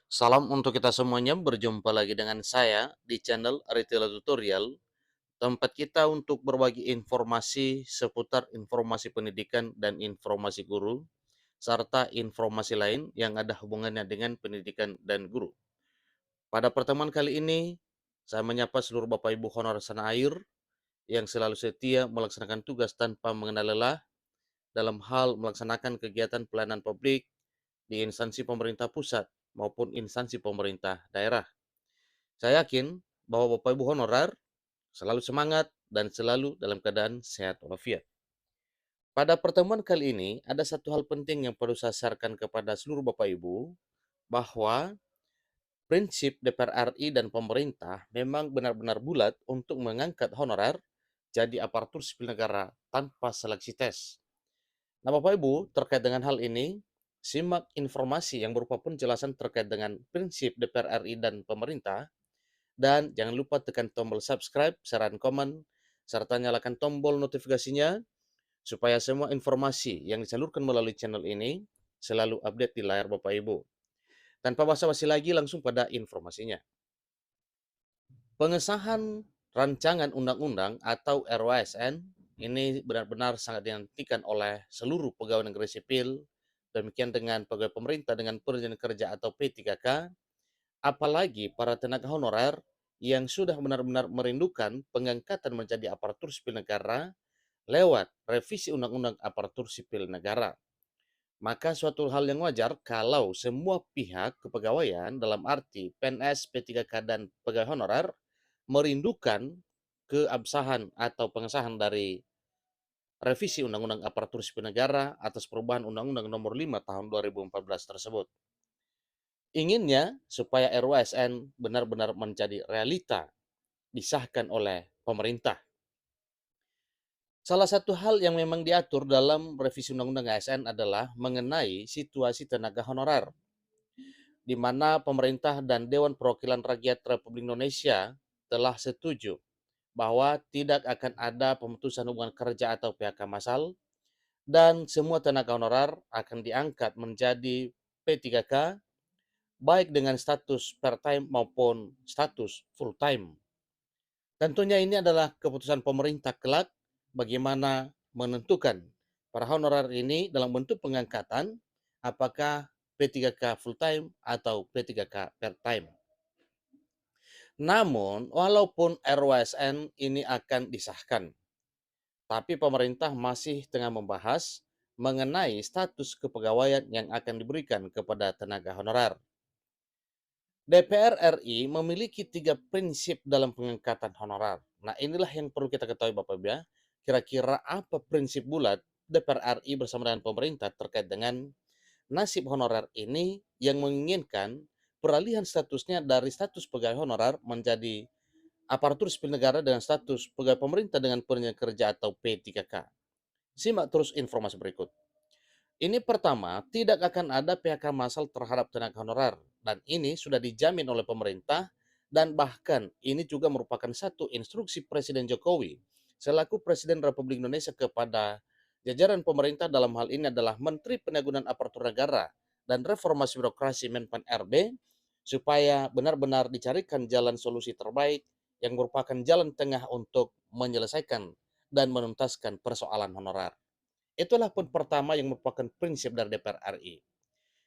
Salam untuk kita semuanya, berjumpa lagi dengan saya di channel Retail Tutorial, tempat kita untuk berbagi informasi seputar informasi pendidikan dan informasi guru, serta informasi lain yang ada hubungannya dengan pendidikan dan guru. Pada pertemuan kali ini, saya menyapa seluruh Bapak Ibu honor sana air yang selalu setia melaksanakan tugas tanpa mengenal lelah dalam hal melaksanakan kegiatan pelayanan publik di instansi pemerintah pusat maupun instansi pemerintah daerah. Saya yakin bahwa Bapak Ibu honorer selalu semangat dan selalu dalam keadaan sehat walafiat. Pada pertemuan kali ini, ada satu hal penting yang perlu saya sarankan kepada seluruh Bapak Ibu, bahwa prinsip DPR RI dan pemerintah memang benar-benar bulat untuk mengangkat honorer jadi aparatur sipil negara tanpa seleksi tes. Nah, Bapak Ibu, terkait dengan hal ini, simak informasi yang berupa penjelasan terkait dengan prinsip DPR RI dan pemerintah. Dan jangan lupa tekan tombol subscribe, share, dan komen, serta nyalakan tombol notifikasinya supaya semua informasi yang disalurkan melalui channel ini selalu update di layar Bapak Ibu. Tanpa basa-basi lagi, langsung pada informasinya. Pengesahan rancangan undang-undang atau RUASN ini benar-benar sangat dinantikan oleh seluruh pegawai negeri sipil, demikian dengan pegawai pemerintah dengan perjanjian kerja atau P3K, apalagi para tenaga honorer yang sudah benar-benar merindukan pengangkatan menjadi aparatur sipil negara lewat revisi Undang-Undang Aparatur Sipil Negara. Maka suatu hal yang wajar kalau semua pihak kepegawaian dalam arti PNS, P3K, dan pegawai honorer merindukan keabsahan atau pengesahan dari revisi Undang-Undang Aparatur Sipil Negara atas perubahan Undang-Undang Nomor 5 Tahun 2014 tersebut. Inginnya supaya RUASN benar-benar menjadi realita disahkan oleh pemerintah. Salah satu hal yang memang diatur dalam revisi Undang-Undang ASN adalah mengenai situasi tenaga honorer, di mana pemerintah dan Dewan Perwakilan Rakyat Republik Indonesia telah setuju bahwa tidak akan ada pemutusan hubungan kerja atau PHK massal dan semua tenaga honorer akan diangkat menjadi P3K baik dengan status part-time maupun status full-time. Tentunya ini adalah keputusan pemerintah kelak bagaimana menentukan para honorer ini dalam bentuk pengangkatan apakah P3K full-time atau P3K part-time. Namun, walaupun RUASN ini akan disahkan, tapi pemerintah masih tengah membahas mengenai status kepegawaian yang akan diberikan kepada tenaga honorer. DPR RI memiliki 3 prinsip dalam pengangkatan honorer. Nah, inilah yang perlu kita ketahui Bapak Ibu ya. Kira-kira apa prinsip bulat DPR RI bersama dengan pemerintah terkait dengan nasib honorer ini yang menginginkan peralihan statusnya dari status pegawai honorer menjadi aparatur sipil negara dengan status pegawai pemerintah dengan perjanjian kerja atau P3K. Simak terus informasi berikut. Ini pertama, tidak akan ada PHK massal terhadap tenaga honorer dan ini sudah dijamin oleh pemerintah dan bahkan ini juga merupakan satu instruksi Presiden Jokowi selaku Presiden Republik Indonesia kepada jajaran pemerintah dalam hal ini adalah Menteri Penanggulangan Aparatur Negara dan Reformasi Birokrasi Menpan RB supaya benar-benar dicarikan jalan solusi terbaik yang merupakan jalan tengah untuk menyelesaikan dan menuntaskan persoalan honorer. Itulah pun pertama yang merupakan prinsip dari DPR RI.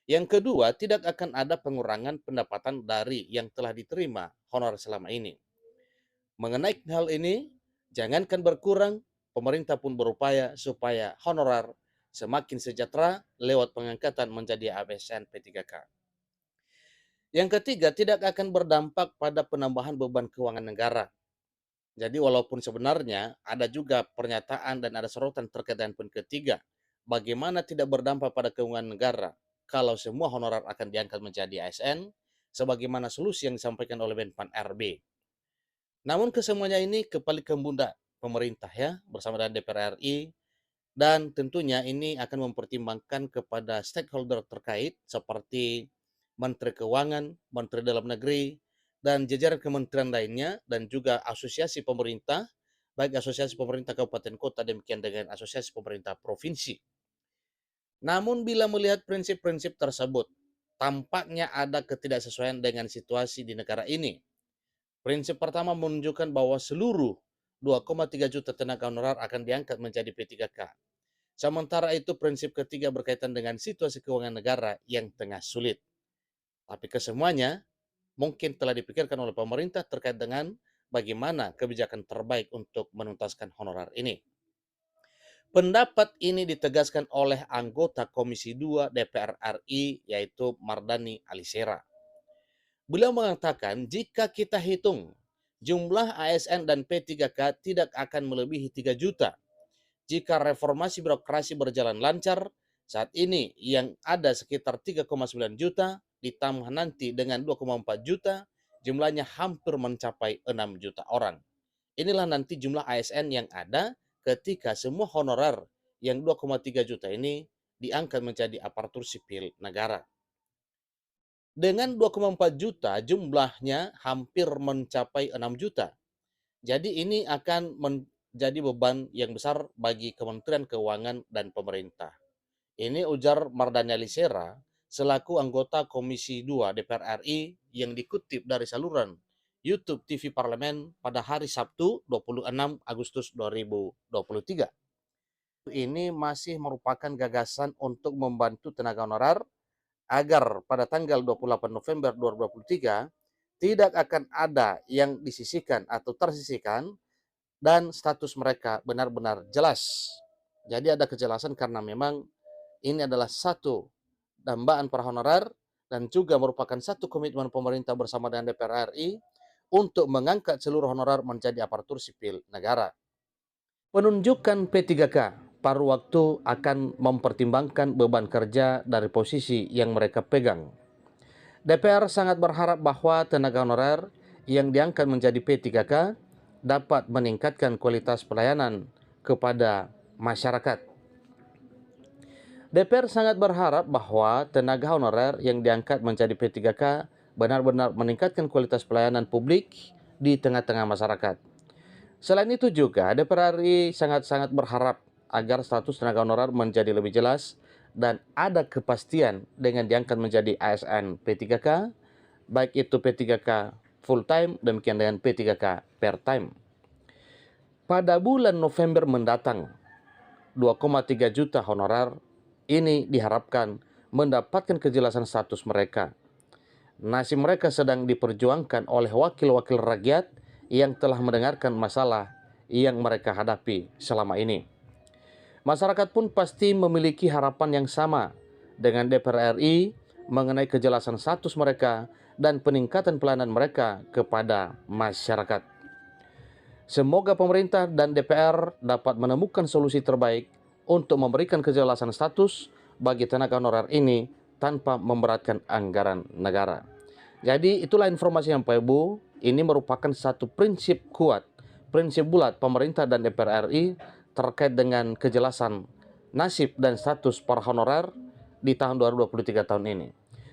Yang kedua, tidak akan ada pengurangan pendapatan dari yang telah diterima honor selama ini. Mengenai hal ini, jangankan berkurang, pemerintah pun berupaya supaya honorer semakin sejahtera lewat pengangkatan menjadi ASN P3K. Yang ketiga, tidak akan berdampak pada penambahan beban keuangan negara. Jadi walaupun sebenarnya ada juga pernyataan dan ada sorotan terkait dengan poin ketiga, bagaimana tidak berdampak pada keuangan negara kalau semua honorer akan diangkat menjadi ASN, sebagaimana solusi yang disampaikan oleh Menpan RB. Namun kesemuanya ini kembali ke bunda pemerintah ya, bersama dengan DPR RI, dan tentunya ini akan mempertimbangkan kepada stakeholder terkait seperti Menteri Keuangan, Menteri Dalam Negeri, dan jajaran kementerian lainnya, dan juga asosiasi pemerintah, baik asosiasi pemerintah kabupaten kota, demikian dengan asosiasi pemerintah provinsi. Namun bila melihat prinsip-prinsip tersebut, tampaknya ada ketidaksesuaian dengan situasi di negara ini. Prinsip pertama menunjukkan bahwa seluruh 2,3 juta tenaga honorer akan diangkat menjadi P3K. Sementara itu prinsip ketiga berkaitan dengan situasi keuangan negara yang tengah sulit. Tapi kesemuanya mungkin telah dipikirkan oleh pemerintah terkait dengan bagaimana kebijakan terbaik untuk menuntaskan honorer ini. Pendapat ini ditegaskan oleh anggota Komisi 2 DPR RI yaitu Mardani Alisera. Beliau mengatakan jika kita hitung jumlah ASN dan P3K tidak akan melebihi 3 juta. Jika reformasi birokrasi berjalan lancar, saat ini yang ada sekitar 3,9 juta, ditambah nanti dengan 2,4 juta, jumlahnya hampir mencapai 6 juta orang. Inilah nanti jumlah ASN yang ada ketika semua honorer yang 2,3 juta ini diangkat menjadi aparatur sipil negara. Dengan 2,4 juta jumlahnya hampir mencapai 6 juta. Jadi ini akan menjadi beban yang besar bagi Kementerian Keuangan dan pemerintah. Ini ujar Mardani Alisera selaku anggota Komisi 2 DPR RI yang dikutip dari saluran YouTube TV Parlemen pada hari Sabtu 26 Agustus 2023. Ini masih merupakan gagasan untuk membantu tenaga honorer agar pada tanggal 28 November 2023 tidak akan ada yang disisihkan atau tersisihkan dan status mereka benar-benar jelas. Jadi ada kejelasan karena memang ini adalah satu dambaan para honorer dan juga merupakan satu komitmen pemerintah bersama dengan DPR RI untuk mengangkat seluruh honorer menjadi aparatur sipil negara. Penunjukan P3K paruh waktu akan mempertimbangkan beban kerja dari posisi yang mereka pegang. DPR sangat berharap bahwa tenaga honorer yang diangkat menjadi P3K dapat meningkatkan kualitas pelayanan kepada masyarakat. DPR sangat berharap bahwa tenaga honorer yang diangkat menjadi P3K benar-benar meningkatkan kualitas pelayanan publik di tengah-tengah masyarakat. Selain itu juga DPR RI sangat-sangat berharap agar status tenaga honorer menjadi lebih jelas dan ada kepastian dengan diangkat menjadi ASN P3K, baik itu P3K full time demikian dengan P3K per time. Pada bulan November mendatang, 2,3 juta honorer ini diharapkan mendapatkan kejelasan status mereka. Nasib mereka sedang diperjuangkan oleh wakil-wakil rakyat yang telah mendengarkan masalah yang mereka hadapi selama ini. Masyarakat pun pasti memiliki harapan yang sama dengan DPR RI mengenai kejelasan status mereka dan peningkatan pelayanan mereka kepada masyarakat. Semoga pemerintah dan DPR dapat menemukan solusi terbaik untuk memberikan kejelasan status bagi tenaga honorer ini tanpa memberatkan anggaran negara. Jadi itulah informasi yang Pak Ibu, ini merupakan satu prinsip kuat, prinsip bulat pemerintah dan DPR RI terkait dengan kejelasan nasib dan status para honorer di tahun 2023 tahun ini.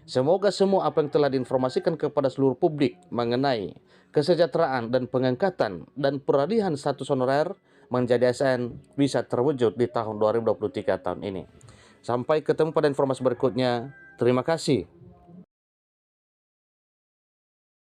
Semoga semua apa yang telah diinformasikan kepada seluruh publik mengenai kesejahteraan dan pengangkatan dan peralihan status honorer menjadi ASN bisa terwujud di tahun 2023 tahun ini. Sampai ketemu pada informasi berikutnya. Terima kasih.